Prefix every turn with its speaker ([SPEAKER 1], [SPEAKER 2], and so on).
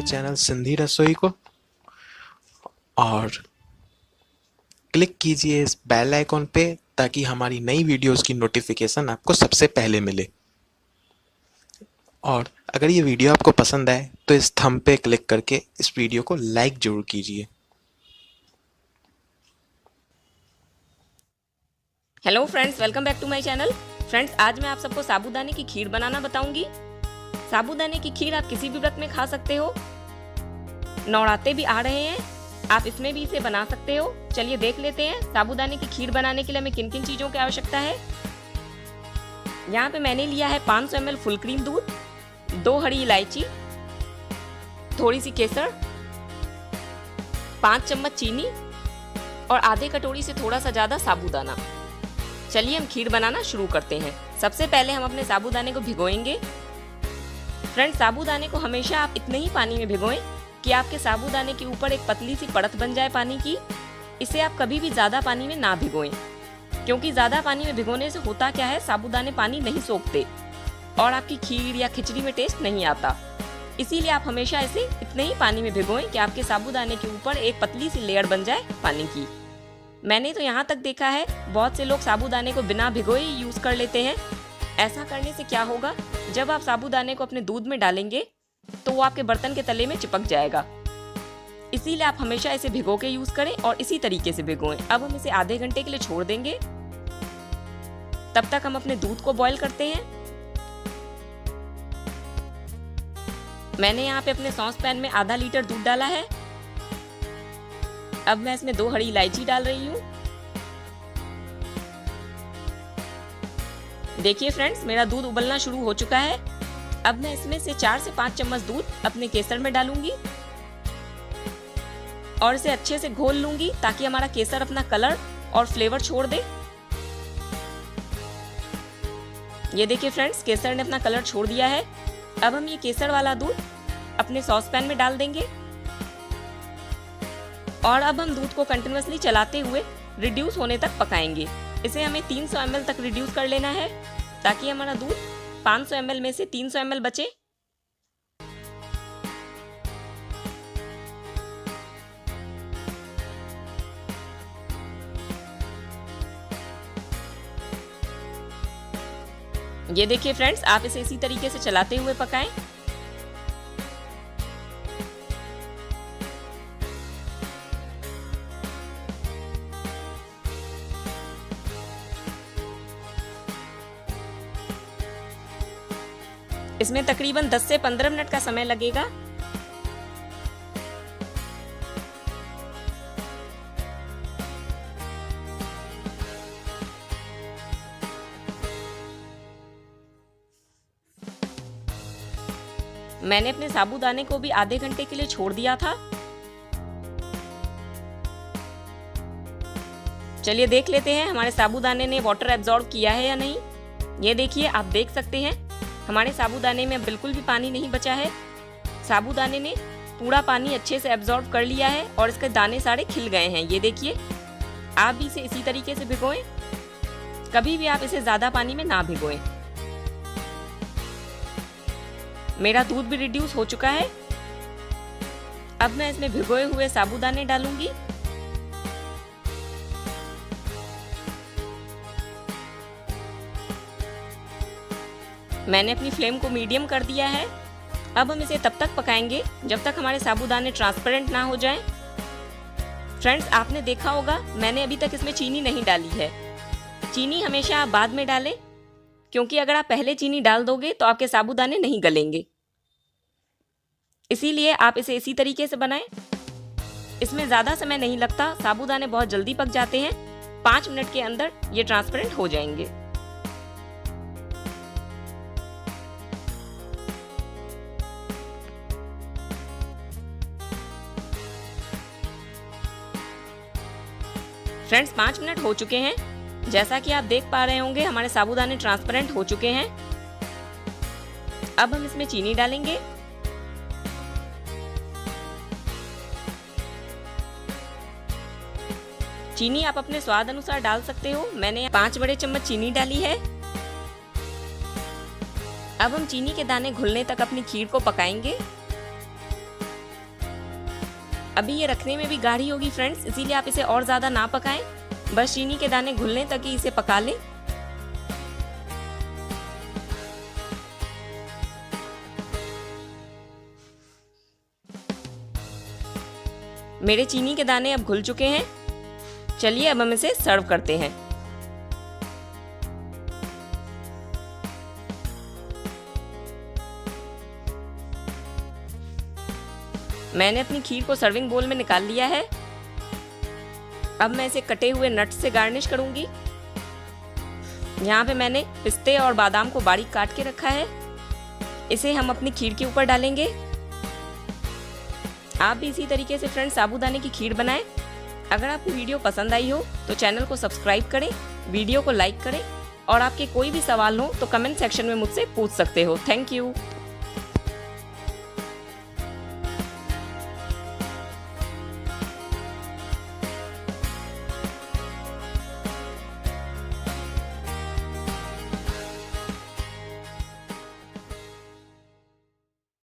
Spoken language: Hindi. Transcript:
[SPEAKER 1] चैनल सिंधी रसोई को और क्लिक कीजिए इस बेल आइकॉन पे ताकि हमारी नई वीडियोस की नोटिफिकेशन आपको सबसे पहले मिले। और अगर ये वीडियो आपको पसंद आए तो इस थंब पे क्लिक करके इस वीडियो को लाइक जरूर कीजिए।
[SPEAKER 2] Hello friends, welcome back to my channel. Friends, आज मैं आप सबको साबूदाने की खीर बनाना बताऊंगी। साबूदाने की खीर आप किसी भी व्रत में खा सकते हो। नवरात्रे भी आ रहे हैं, आप इसमें भी इसे बना सकते हो। चलिए देख लेते हैं साबूदाने की खीर बनाने के लिए हमें किन किन चीजों की आवश्यकता है। यहाँ पे मैंने लिया है 500 ml फुल क्रीम दूध, 2 हरी इलायची, थोड़ी सी केसर, 5 चम्मच चीनी और आधे कटोरी से थोड़ा सा ज्यादा साबूदाना। चलिए हम खीर बनाना शुरू करते हैं। सबसे पहले हम अपने साबूदाने को भिगोएंगे। फ्रेंड्स, साबूदाने को हमेशा आप इतने ही पानी में भिगोएं कि आपके साबूदाने के ऊपर एक पतली सी परत बन जाए पानी की। इसे आप कभी भी ज्यादा पानी में ना भिगोएं, क्योंकि ज्यादा पानी में भिगोने से होता क्या है, साबूदाने पानी नहीं सोखते और आपकी खीर या खिचड़ी में टेस्ट नहीं आता। इसीलिए आप हमेशा इसे इतने ही पानी में भिगोएं कि आपके साबूदाने के ऊपर एक पतली सी लेयर बन जाए पानी की। मैंने तो यहाँ तक देखा है बहुत से लोग साबूदाने को बिना भिगोए ही यूज कर लेते हैं। ऐसा करने से क्या होगा, जब आप साबूदाने को अपने दूध में डालेंगे तो वो आपके बर्तन के तले में चिपक जाएगा। इसीलिए आप हमेशा इसे भिगो के यूज करें और इसी तरीके से भिगोएं। अब हम इसे आधे घंटे के लिए छोड़ देंगे। तब तक हम अपने दूध को बॉईल करते हैं। मैंने यहाँ पे अपने सॉस पैन में आधा लीटर दूध डाला है। अब मैं इसमें 2 हरी इलायची डाल रही हूँ। देखिए फ्रेंड्स, मेरा दूध उबलना शुरू हो चुका है। अब मैं इसमें से 4 से 5 चम्मच दूध अपने केसर में डालूंगी और इसे अच्छे से घोल लूंगी ताकि हमारा केसर अपना कलर और फ्लेवर छोड़ दे। ये देखिए फ्रेंड्स, केसर ने अपना कलर छोड़ दिया है। अब हम ये केसर वाला दूध अपने सॉस पैन में डाल देंगे और अब हम दूध को कंटिन्यूअसली चलाते हुए रिड्यूस होने तक पकाएंगे। इसे हमें 300 ml तक रिड्यूस कर लेना है ताकि हमारा दूध 500 ml में से 300 ml बचे। ये देखिए फ्रेंड्स, आप इसे इसी तरीके से चलाते हुए पकाएं। इसमें तकरीबन 10 से 15 मिनट का समय लगेगा। मैंने अपने साबूदाने को भी आधे घंटे के लिए छोड़ दिया था। चलिए देख लेते हैं हमारे साबूदाने ने वाटर एब्जॉर्ब किया है या नहीं। ये देखिए, आप देख सकते हैं हमारे साबूदाने में बिल्कुल भी पानी नहीं बचा है। साबूदाने ने पूरा पानी अच्छे से एब्जॉर्ब कर लिया है और इसके दाने सारे खिल गए हैं। ये देखिए, आप भी इसे इसी तरीके से भिगोएं। कभी भी आप इसे ज्यादा पानी में ना भिगोएं। मेरा दूध भी रिड्यूस हो चुका है। अब मैं इसमें भिगोए हुए साबूदाने डालूंगी। मैंने अपनी फ्लेम को मीडियम कर दिया है। अब हम इसे तब तक पकाएंगे जब तक हमारे साबूदाने ट्रांसपेरेंट ना हो जाएं। फ्रेंड्स, आपने देखा होगा मैंने अभी तक इसमें चीनी नहीं डाली है। चीनी हमेशा आप बाद में डालें, क्योंकि अगर आप पहले चीनी डाल दोगे तो आपके साबूदाने नहीं गलेंगे। इसीलिए आप इसे इसी तरीके से बनाएं। इसमें ज्यादा समय नहीं लगता, साबूदाने बहुत जल्दी पक जाते हैं। 5 मिनट के अंदर ये ट्रांसपेरेंट हो जाएंगे। फ्रेंड्स, 5 मिनट हो चुके हैं। जैसा कि आप देख पा रहे होंगे हमारे साबूदाने ट्रांसपेरेंट हो चुके हैं। अब हम इसमें चीनी डालेंगे। चीनी आप अपने स्वाद अनुसार डाल सकते हो। मैंने 5 बड़े चम्मच चीनी डाली है। अब हम चीनी के दाने घुलने तक अपनी खीर को पकाएंगे। अभी ये रखने में भी गाढ़ी होगी फ्रेंड्स, इसीलिए आप इसे और ज़्यादा ना पकाएं। बस चीनी के दाने घुलने तक ही इसे पका लें। मेरे चीनी के दाने अब घुल चुके हैं। चलिए अब हम इसे सर्व करते हैं। मैंने अपनी खीर को सर्विंग बोल में निकाल लिया है। अब मैं इसे कटे हुए नट्स से गार्निश करूंगी। यहाँ पे मैंने पिस्ते और बादाम को बारीक काट के रखा है। इसे हम अपनी खीर के ऊपर डालेंगे। आप भी इसी तरीके से फ्रेंड्स साबूदाने की खीर बनाएं। अगर आपको वीडियो पसंद आई हो तो चैनल को सब्सक्राइब करें, वीडियो को लाइक करें और आपके कोई भी सवाल हो तो कमेंट सेक्शन में मुझसे पूछ सकते हो। Thank you.